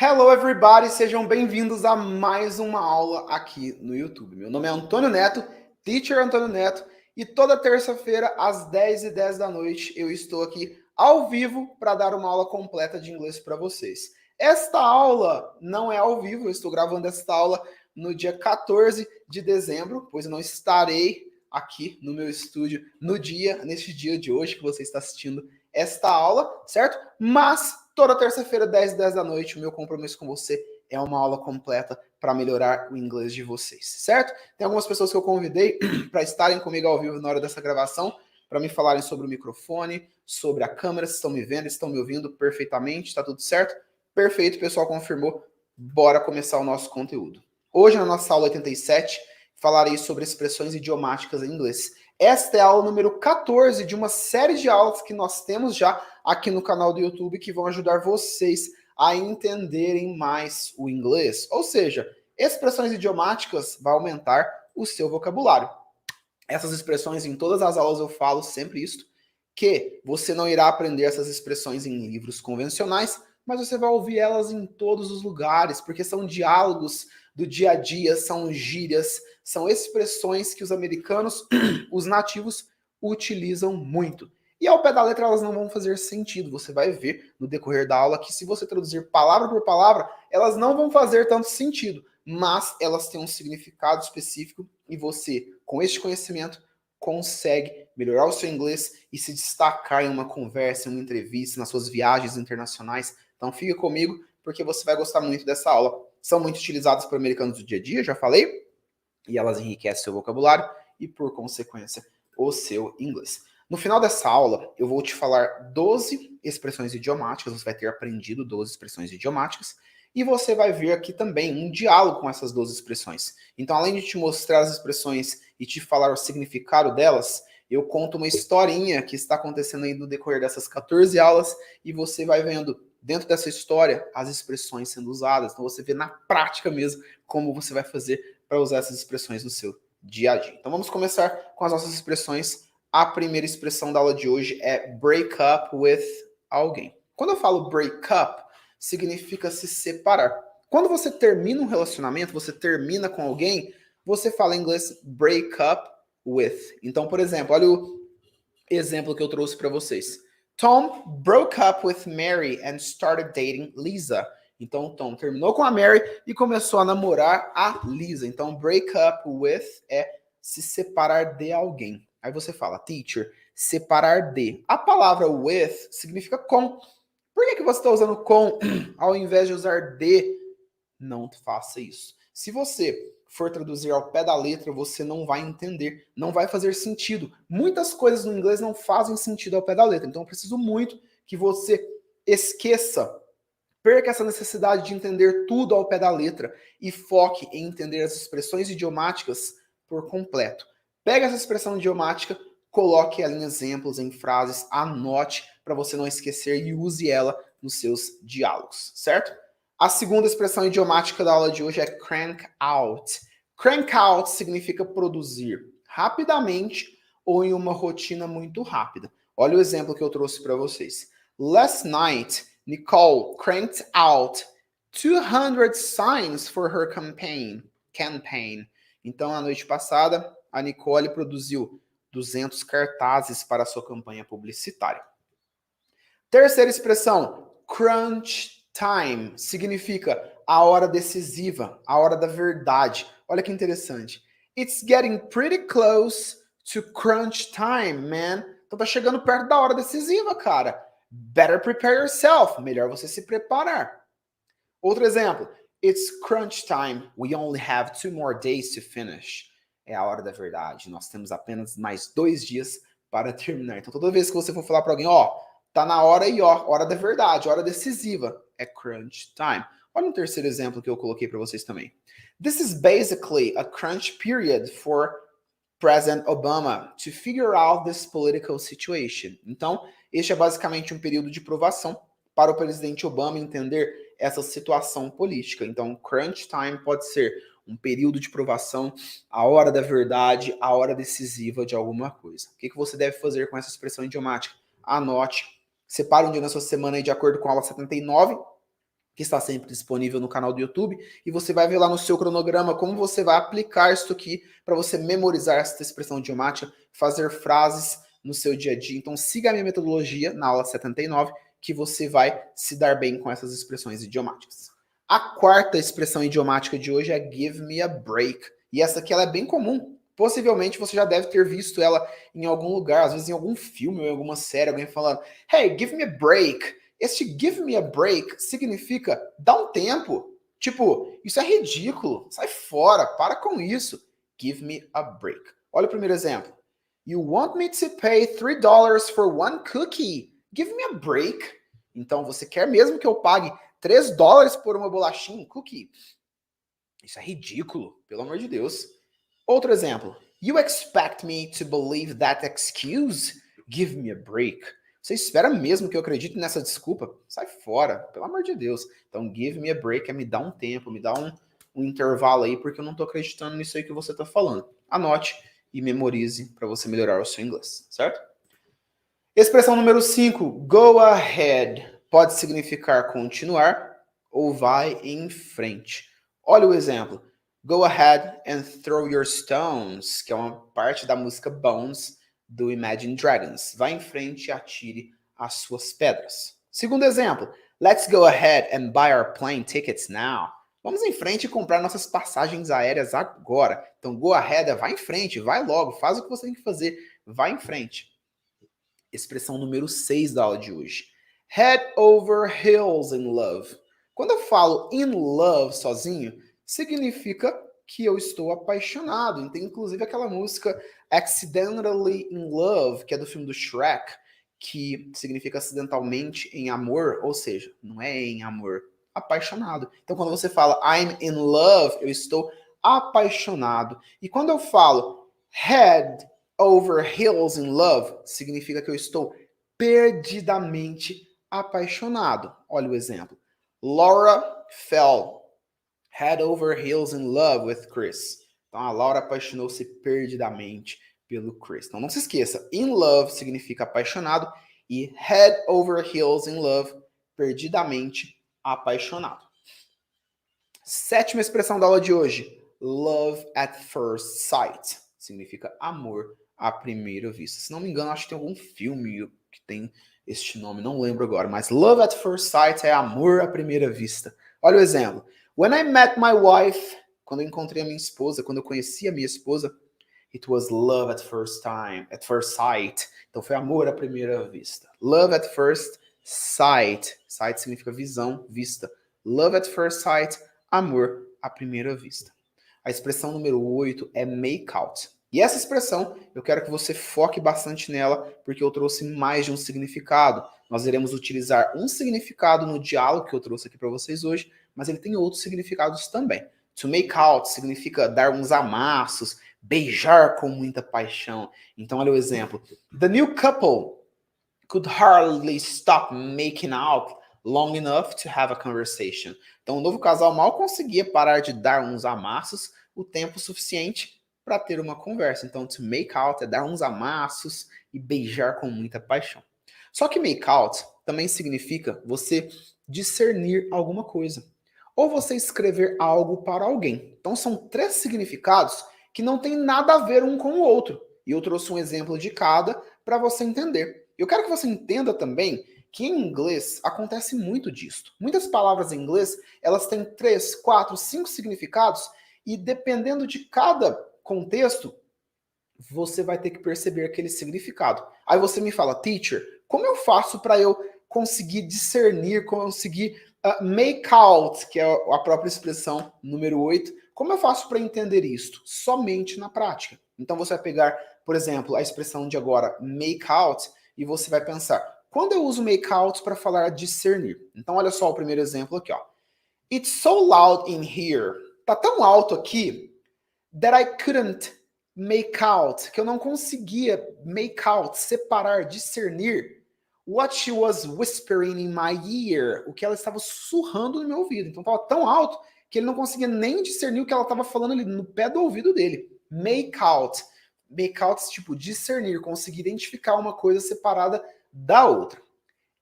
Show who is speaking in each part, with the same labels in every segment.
Speaker 1: Hello everybody, sejam bem-vindos a mais uma aula aqui no YouTube. Meu nome é Antônio Neto, Teacher Antônio Neto, e toda terça-feira às 10h10 da noite eu estou aqui ao vivo para dar uma aula completa de inglês para vocês. Esta aula não é ao vivo, eu estou gravando esta aula no dia 14 de dezembro, pois eu não estarei aqui no meu estúdio neste dia de hoje que você está assistindo esta aula, certo? Mas toda terça-feira, 10h10 da noite, o meu compromisso com você é uma aula completa para melhorar o inglês de vocês, certo? Tem algumas pessoas que eu convidei para estarem comigo ao vivo na hora dessa gravação, para me falarem sobre o microfone, sobre a câmera, se estão me vendo, se estão me ouvindo perfeitamente, está tudo certo? Perfeito, o pessoal confirmou. Bora começar o nosso conteúdo. Hoje, na nossa aula 87, falarei sobre expressões idiomáticas em inglês. Esta é a aula número 14 de uma série de aulas que nós temos já aqui no canal do YouTube que vão ajudar vocês a entenderem mais o inglês. Ou seja, expressões idiomáticas vai aumentar o seu vocabulário. Essas expressões, em todas as aulas eu falo sempre isso, que você não irá aprender essas expressões em livros convencionais, mas você vai ouvir elas em todos os lugares, porque são diálogos do dia a dia, são gírias, são expressões que os americanos, os nativos, utilizam muito. E ao pé da letra elas não vão fazer sentido. Você vai ver no decorrer da aula que se você traduzir palavra por palavra, elas não vão fazer tanto sentido, mas elas têm um significado específico e você, com este conhecimento, consegue melhorar o seu inglês e se destacar em uma conversa, em uma entrevista, nas suas viagens internacionais. Então fica comigo, porque você vai gostar muito dessa aula. São muito utilizadas por americanos do dia a dia, já falei, e elas enriquecem seu vocabulário e, por consequência, o seu inglês. No final dessa aula, eu vou te falar 12 expressões idiomáticas, você vai ter aprendido 12 expressões idiomáticas, e você vai ver aqui também um diálogo com essas 12 expressões. Então, além de te mostrar as expressões e te falar o significado delas, eu conto uma historinha que está acontecendo aí no decorrer dessas 14 aulas, e você vai vendo dentro dessa história as expressões sendo usadas. Então você vê na prática mesmo como você vai fazer para usar essas expressões no seu dia a dia. Então vamos começar com as nossas expressões. A primeira expressão da aula de hoje é break up with alguém. Quando eu falo break up, significa se separar. Quando você termina um relacionamento, você termina com alguém, você fala em inglês break up with. Então, por exemplo, olha o exemplo que eu trouxe para vocês. Tom broke up with Mary and started dating Lisa. Então, Tom terminou com a Mary e começou a namorar a Lisa. Então, break up with é se separar de alguém. Aí você fala, teacher, separar de. A palavra with significa com. Por que você está usando com ao invés de usar de? Não faça isso. Se você for traduzir ao pé da letra, você não vai entender, não vai fazer sentido. Muitas coisas no inglês não fazem sentido ao pé da letra, então eu preciso muito que você esqueça, perca essa necessidade de entender tudo ao pé da letra e foque em entender as expressões idiomáticas por completo. Pega essa expressão idiomática, coloque ela em exemplos, em frases, anote para você não esquecer e use ela nos seus diálogos, certo? A segunda expressão idiomática da aula de hoje é crank out. Crank out significa produzir rapidamente ou em uma rotina muito rápida. Olha o exemplo que eu trouxe para vocês. Last night, Nicole cranked out 200 signs for her campaign. Então, na noite passada, a Nicole produziu 200 cartazes para a sua campanha publicitária. Terceira expressão, crunch time, significa a hora decisiva, a hora da verdade. Olha que interessante. It's getting pretty close to crunch time, man. Então tá chegando perto da hora decisiva, cara. Better prepare yourself. Melhor você se preparar. Outro exemplo. It's crunch time. We only have 2 more days to finish. É a hora da verdade. Nós temos apenas mais 2 dias para terminar. Então toda vez que você for falar para alguém, ó, tá na hora aí, ó, hora da verdade, hora decisiva. É crunch time. Olha um terceiro exemplo que eu coloquei para vocês também. This is basically a crunch period for President Obama to figure out this political situation. Então, este é basicamente um período de provação para o presidente Obama entender essa situação política. Então, crunch time pode ser um período de provação, a hora da verdade, a hora decisiva de alguma coisa. O que você deve fazer com essa expressão idiomática? Anote, separe um dia na sua semana aí de acordo com a aula 79 que está sempre disponível no canal do YouTube, e você vai ver lá no seu cronograma como você vai aplicar isso aqui para você memorizar essa expressão idiomática, fazer frases no seu dia a dia. Então siga a minha metodologia na aula 79, que você vai se dar bem com essas expressões idiomáticas. A quarta expressão idiomática de hoje é give me a break. E essa aqui ela é bem comum. Possivelmente você já deve ter visto ela em algum lugar, às vezes em algum filme ou em alguma série, alguém falando, hey, give me a break. Este give me a break significa dá um tempo. Tipo, isso é ridículo. Sai fora, para com isso. Give me a break. Olha o primeiro exemplo. You want me to pay $3 for one cookie? Give me a break. Então, você quer mesmo que eu pague $3 por uma bolachinha, um cookie? Isso é ridículo, pelo amor de Deus. Outro exemplo. You expect me to believe that excuse? Give me a break. Você espera mesmo que eu acredite nessa desculpa? Sai fora, pelo amor de Deus. Então, give me a break é me dar um tempo, me dá um intervalo aí, porque eu não tô acreditando nisso aí que você tá falando. Anote e memorize para você melhorar o seu inglês, certo? Expressão número 5, go ahead. Pode significar continuar ou vai em frente. Olha o exemplo. Go ahead and throw your stones, que é uma parte da música Bones do Imagine Dragons. Vá em frente e atire as suas pedras. Segundo exemplo. Let's go ahead and buy our plane tickets now. Vamos em frente e comprar nossas passagens aéreas agora. Então, go ahead é vai em frente, vai logo, faz o que você tem que fazer, vai em frente. Expressão número 6 da aula de hoje. Head over heels in love. Quando eu falo in love sozinho, significa que eu estou apaixonado. Tem inclusive aquela música Accidentally in Love, que é do filme do Shrek, que significa acidentalmente em amor, ou seja, não é em amor, apaixonado. Então quando você fala I'm in love, eu estou apaixonado. E quando eu falo head over heels in love, significa que eu estou perdidamente apaixonado. Olha o exemplo. Laura fell head over heels in love with Chris. Então a Laura apaixonou-se perdidamente pelo Chris. Então não se esqueça, in love significa apaixonado e head over heels in love, perdidamente apaixonado. Sétima expressão da aula de hoje, love at first sight. Significa amor à primeira vista. Se não me engano, acho que tem algum filme que tem este nome, não lembro agora, mas love at first sight é amor à primeira vista. Olha o exemplo. When I met my wife, quando eu encontrei a minha esposa, quando eu conheci a minha esposa, it was love at first sight. Então foi amor à primeira vista. Love at first sight. Sight significa visão, vista. Love at first sight, amor à primeira vista. A expressão número 8 é make out. E essa expressão, eu quero que você foque bastante nela, porque eu trouxe mais de um significado. Nós iremos utilizar um significado no diálogo que eu trouxe aqui para vocês hoje, mas ele tem outros significados também. To make out significa dar uns amassos, beijar com muita paixão. Então, olha o exemplo. The new couple could hardly stop making out long enough to have a conversation. Então, o novo casal mal conseguia parar de dar uns amassos o tempo suficiente para ter uma conversa. Então, to make out é dar uns amassos e beijar com muita paixão. Só que make out também significa você discernir alguma coisa. Ou você escrever algo para alguém. Então, são 3 significados que não tem nada a ver um com o outro. E eu trouxe um exemplo de cada para você entender. Eu quero que você entenda também que em inglês acontece muito disso. Muitas palavras em inglês, elas têm 3, 4, 5 significados e dependendo de cada contexto, você vai ter que perceber aquele significado. Aí você me fala, teacher, como eu faço para eu conseguir discernir, conseguir make out, que é a própria expressão número 8, como eu faço para entender isto? Somente na prática. Então você vai pegar, por exemplo, a expressão de agora, make out, e você vai pensar, quando eu uso make out para falar discernir? Então olha só o primeiro exemplo aqui, ó. It's so loud in here. Tá tão alto aqui that I couldn't make out, que eu não conseguia make out, separar, discernir what she was whispering in my ear, o que ela estava sussurrando no meu ouvido. Então estava tão alto que ele não conseguia nem discernir o que ela estava falando ali no pé do ouvido dele. Make out. Make out, tipo, discernir, conseguir identificar uma coisa separada da outra.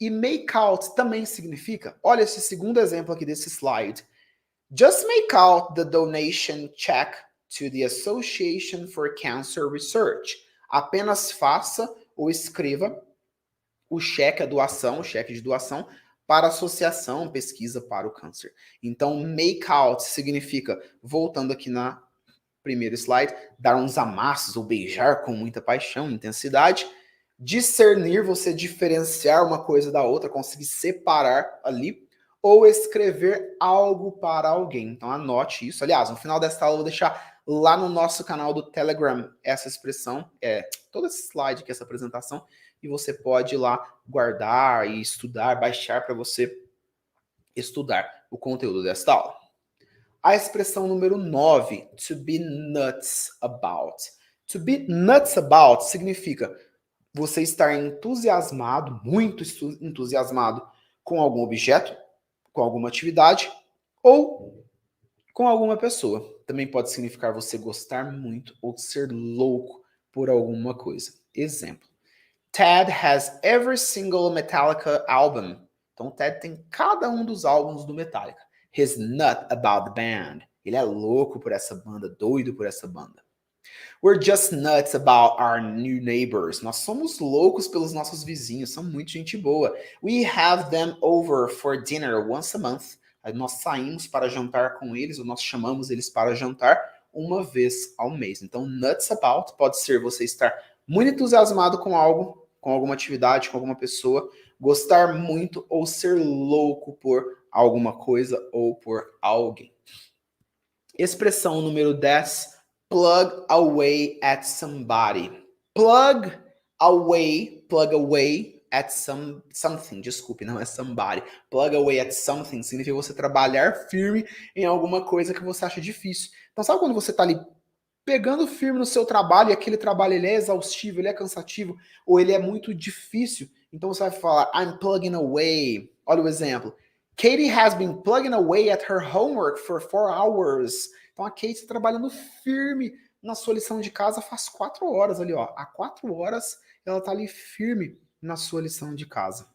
Speaker 1: E make out também significa, olha esse segundo exemplo aqui desse slide. Just make out the donation check to the Association for Cancer Research. Apenas faça ou escreva o cheque, a doação, o cheque de doação para a Associação Pesquisa para o Câncer. Então, make out significa, voltando aqui na primeiro slide, dar uns amassos ou beijar com muita paixão, intensidade. Discernir, você diferenciar uma coisa da outra, conseguir separar ali. Ou escrever algo para alguém. Então anote isso. Aliás, no final dessa aula eu vou deixar lá no nosso canal do Telegram essa expressão, todo esse slide aqui, essa apresentação, e você pode ir lá guardar e estudar, baixar para você estudar o conteúdo desta aula. A expressão número 9, to be nuts about. To be nuts about significa você estar entusiasmado, muito entusiasmado com algum objeto, com alguma atividade ou com alguma pessoa. Também pode significar você gostar muito ou ser louco por alguma coisa. Exemplo. Ted has every single Metallica album. Então, o Ted tem cada um dos álbuns do Metallica. He's nut about the band. Ele é louco por essa banda, doido por essa banda. We're just nuts about our new neighbors. Nós somos loucos pelos nossos vizinhos, são muito gente boa. We have them over for dinner once a month. Nós saímos para jantar com eles, ou nós chamamos eles para jantar uma vez ao mês. Então, nuts about pode ser você estar muito entusiasmado com algo, com alguma atividade, com alguma pessoa, gostar muito ou ser louco por alguma coisa ou por alguém. Expressão número 10. Plug away at somebody. Plug away at something. Desculpe, não é somebody. Plug away at something significa você trabalhar firme em alguma coisa que você acha difícil. Então, sabe quando você está ali pegando firme no seu trabalho e aquele trabalho ele é exaustivo, ele é cansativo, ou ele é muito difícil? Então você vai falar, I'm plugging away. Olha o exemplo. Katie has been plugging away at her homework for 4 hours. Então a Kate está trabalhando firme na sua lição de casa faz 4 horas ali, ó. Há 4 horas ela está ali firme na sua lição de casa.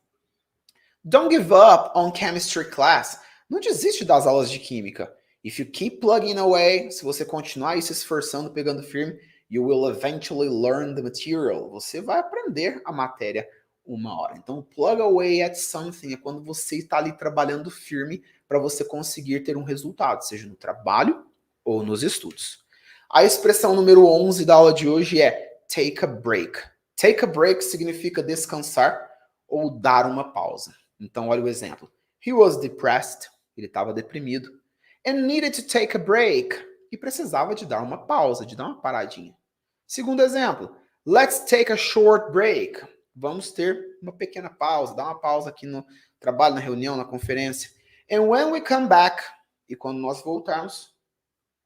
Speaker 1: Don't give up on chemistry class. Não desiste das aulas de química. If you keep plugging away, se você continuar aí se esforçando, pegando firme, you will eventually learn the material. Você vai aprender a matéria uma hora. Então, plug away at something é quando você está ali trabalhando firme para você conseguir ter um resultado, seja no trabalho ou nos estudos. A expressão número 11 da aula de hoje é take a break. Take a break significa descansar ou dar uma pausa. Então, olha o exemplo. He was depressed, ele estava deprimido, and needed to take a break, e precisava de dar uma pausa, de dar uma paradinha. Segundo exemplo, let's take a short break. Vamos ter uma pequena pausa, dar uma pausa aqui no trabalho, na reunião, na conferência. And when we come back, e quando nós voltarmos,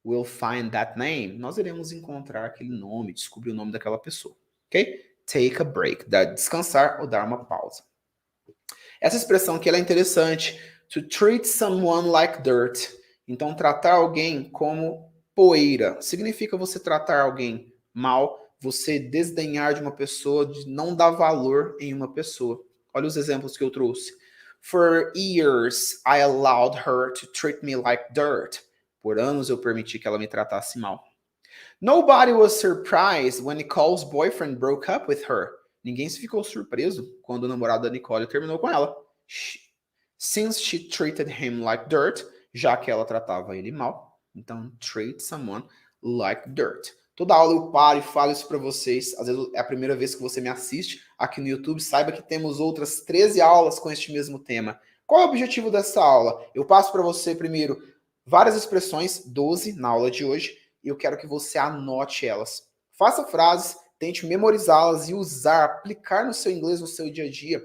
Speaker 1: we'll find that name. Nós iremos encontrar aquele nome, descobrir o nome daquela pessoa. Ok? Take a break. Descansar ou dar uma pausa. Essa expressão aqui ela é interessante. To treat someone like dirt. Então, tratar alguém como poeira. Significa você tratar alguém mal, você desdenhar de uma pessoa, de não dar valor em uma pessoa. Olha os exemplos que eu trouxe. For years, I allowed her to treat me like dirt. Por anos eu permiti que ela me tratasse mal. Nobody was surprised when Nicole's boyfriend broke up with her. Ninguém se ficou surpreso quando o namorado da Nicole terminou com ela. Since she treated him like dirt, já que ela tratava ele mal. Então, treat someone like dirt. Toda aula eu paro e falo isso para vocês. Às vezes é a primeira vez que você me assiste aqui no YouTube. Saiba que temos outras 13 aulas com este mesmo tema. Qual é o objetivo dessa aula? Eu passo para você primeiro várias expressões, 12 na aula de hoje, e eu quero que você anote elas. Faça frases, tente memorizá-las e usar, aplicar no seu inglês, no seu dia a dia.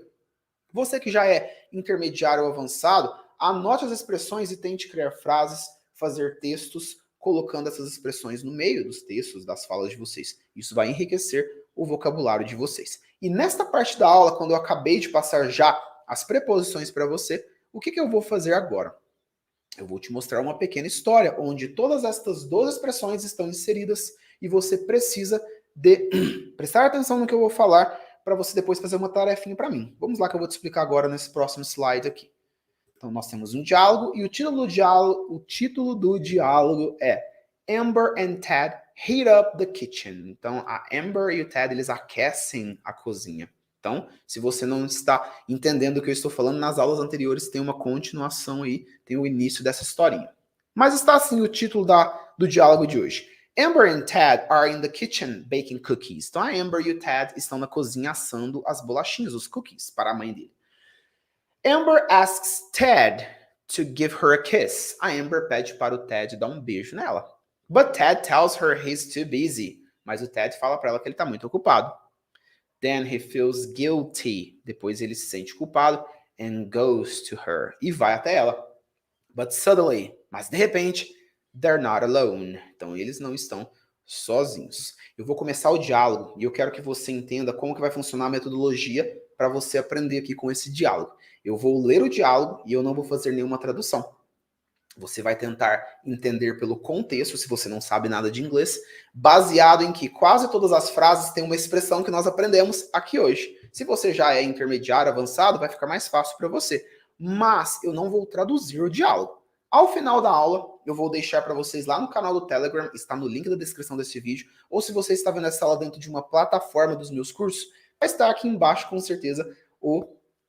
Speaker 1: Você que já é intermediário ou avançado, anote as expressões e tente criar frases, fazer textos, colocando essas expressões no meio dos textos, das falas de vocês. Isso vai enriquecer o vocabulário de vocês. E nesta parte da aula, quando eu acabei de passar já as preposições para você, o que eu vou fazer agora? Eu vou te mostrar uma pequena história, onde todas estas 12 expressões estão inseridas e você precisa de prestar atenção no que eu vou falar para você depois fazer uma tarefinha para mim. Vamos lá que eu vou te explicar agora nesse próximo slide aqui. Então nós temos um diálogo e o título do diálogo é Amber and Ted heat up the kitchen. Então a Amber e o Ted eles aquecem a cozinha. Então, se você não está entendendo o que eu estou falando, nas aulas anteriores tem uma continuação aí, tem o início dessa historinha. Mas está assim o título do diálogo de hoje. Amber and Ted are in the kitchen baking cookies. Então a Amber e o Ted estão na cozinha assando as bolachinhas, os cookies, para a mãe dele. Amber asks Ted to give her a kiss. A Amber pede para o Ted dar um beijo nela. But Ted tells her he's too busy. Mas o Ted fala para ela que ele está muito ocupado. Then he feels guilty. Depois ele se sente culpado and goes to her. E vai até ela. But suddenly, mas de repente, they're not alone. Então eles não estão sozinhos. Eu vou começar o diálogo e eu quero que você entenda como que vai funcionar a metodologia para você aprender aqui com esse diálogo. Eu vou ler o diálogo e eu não vou fazer nenhuma tradução. Você vai tentar entender pelo contexto, se você não sabe nada de inglês, baseado em que quase todas as frases têm uma expressão que nós aprendemos aqui hoje. Se você já é intermediário, avançado, vai ficar mais fácil para você. Mas eu não vou traduzir o diálogo. Ao final da aula, eu vou deixar para vocês lá no canal do Telegram, está no link da descrição desse vídeo, ou se você está vendo essa aula dentro de uma plataforma dos meus cursos, vai estar aqui embaixo com certeza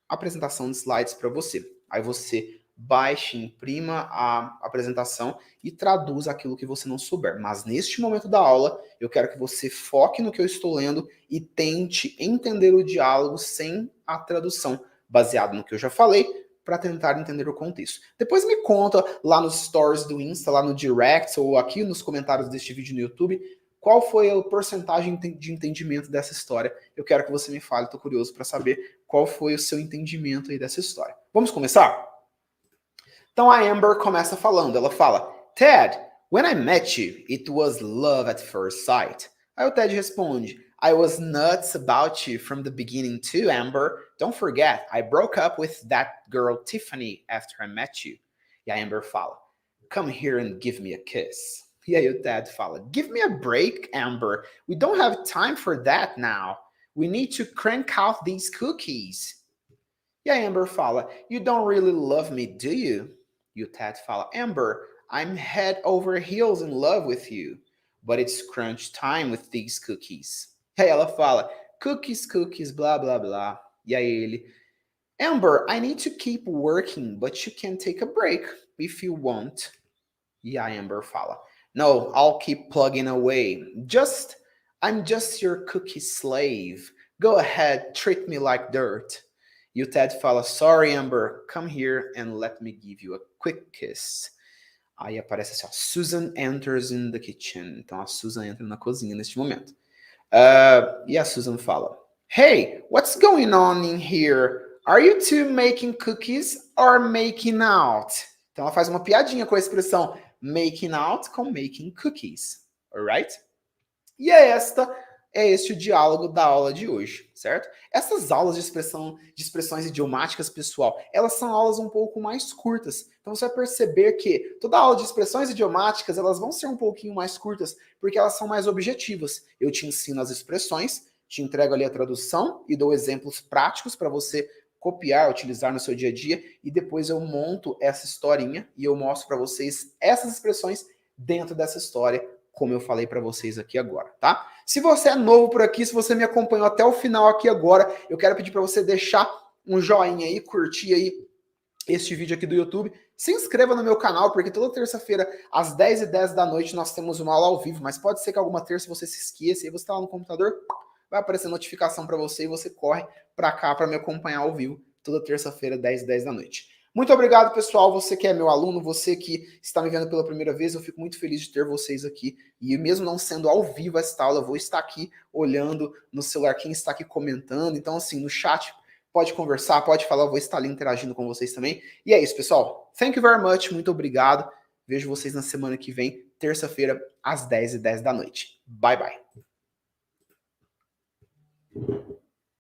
Speaker 1: a apresentação de slides para você. Aí você baixe, imprima a apresentação e traduza aquilo que você não souber. Mas neste momento da aula, eu quero que você foque no que eu estou lendo e tente entender o diálogo sem a tradução, baseado no que eu já falei, para tentar entender o contexto. Depois me conta lá nos stories do Insta, lá no direct ou aqui nos comentários deste vídeo no YouTube, qual foi a porcentagem de entendimento dessa história. Eu quero que você me fale, estou curioso para saber qual foi o seu entendimento aí dessa história. Vamos começar? Então a Amber começa falando, ela fala, Ted, when I met you, it was love at first sight. Aí o Ted responde, I was nuts about you from the beginning too, Amber. Don't forget, I broke up with that girl Tiffany after I met you. E a Amber fala, come here and give me a kiss. E aí o Ted fala, give me a break, Amber. We don't have time for that now. We need to crank out these cookies. E a Amber fala, you don't really love me, do you? E o Ted fala, Amber, I'm head over heels in love with you. But it's crunch time with these cookies. E aí ela fala, cookies, cookies, blá, blá, blá. E aí ele, Amber, I need to keep working, but you can take a break if you want. E a Amber fala, no, I'll keep plugging away. I'm just your cookie slave. Go ahead, treat me like dirt. E o Ted fala, sorry, Amber, come here and let me give you a quick kiss. Aí aparece assim, ó, Susan enters in the kitchen. Então a Susan entra na cozinha neste momento. E a Susan fala, hey, what's going on in here? Are you two making cookies or making out? Então ela faz uma piadinha com a expressão making out com making cookies. Alright? E este o diálogo da aula de hoje, certo? Essas aulas de expressões idiomáticas, pessoal, elas são aulas um pouco mais curtas. Então você vai perceber que toda aula de expressões idiomáticas, elas vão ser um pouquinho mais curtas, porque elas são mais objetivas. Eu te ensino as expressões, te entrego ali a tradução e dou exemplos práticos para você copiar, utilizar no seu dia a dia, e depois eu monto essa historinha e eu mostro para vocês essas expressões dentro dessa história, como eu falei para vocês aqui agora, tá? Se você é novo por aqui, se você me acompanhou até o final aqui agora, eu quero pedir para você deixar um joinha aí, curtir aí este vídeo aqui do YouTube. Se inscreva no meu canal, porque toda terça-feira, às 10h10 da noite, nós temos uma aula ao vivo, mas pode ser que alguma terça você se esqueça, e você está lá no computador, vai aparecer notificação para você e você corre para cá para me acompanhar ao vivo, toda terça-feira, 10h10 da noite. Muito obrigado, pessoal. Você que é meu aluno, você que está me vendo pela primeira vez, eu fico muito feliz de ter vocês aqui. E mesmo não sendo ao vivo esta aula, eu vou estar aqui olhando no celular quem está aqui comentando. Então, assim, no chat, pode conversar, pode falar, eu vou estar ali interagindo com vocês também. E é isso, pessoal. Thank you very much. Muito obrigado. Vejo vocês na semana que vem, terça-feira, às 10h10 da noite. Bye, bye.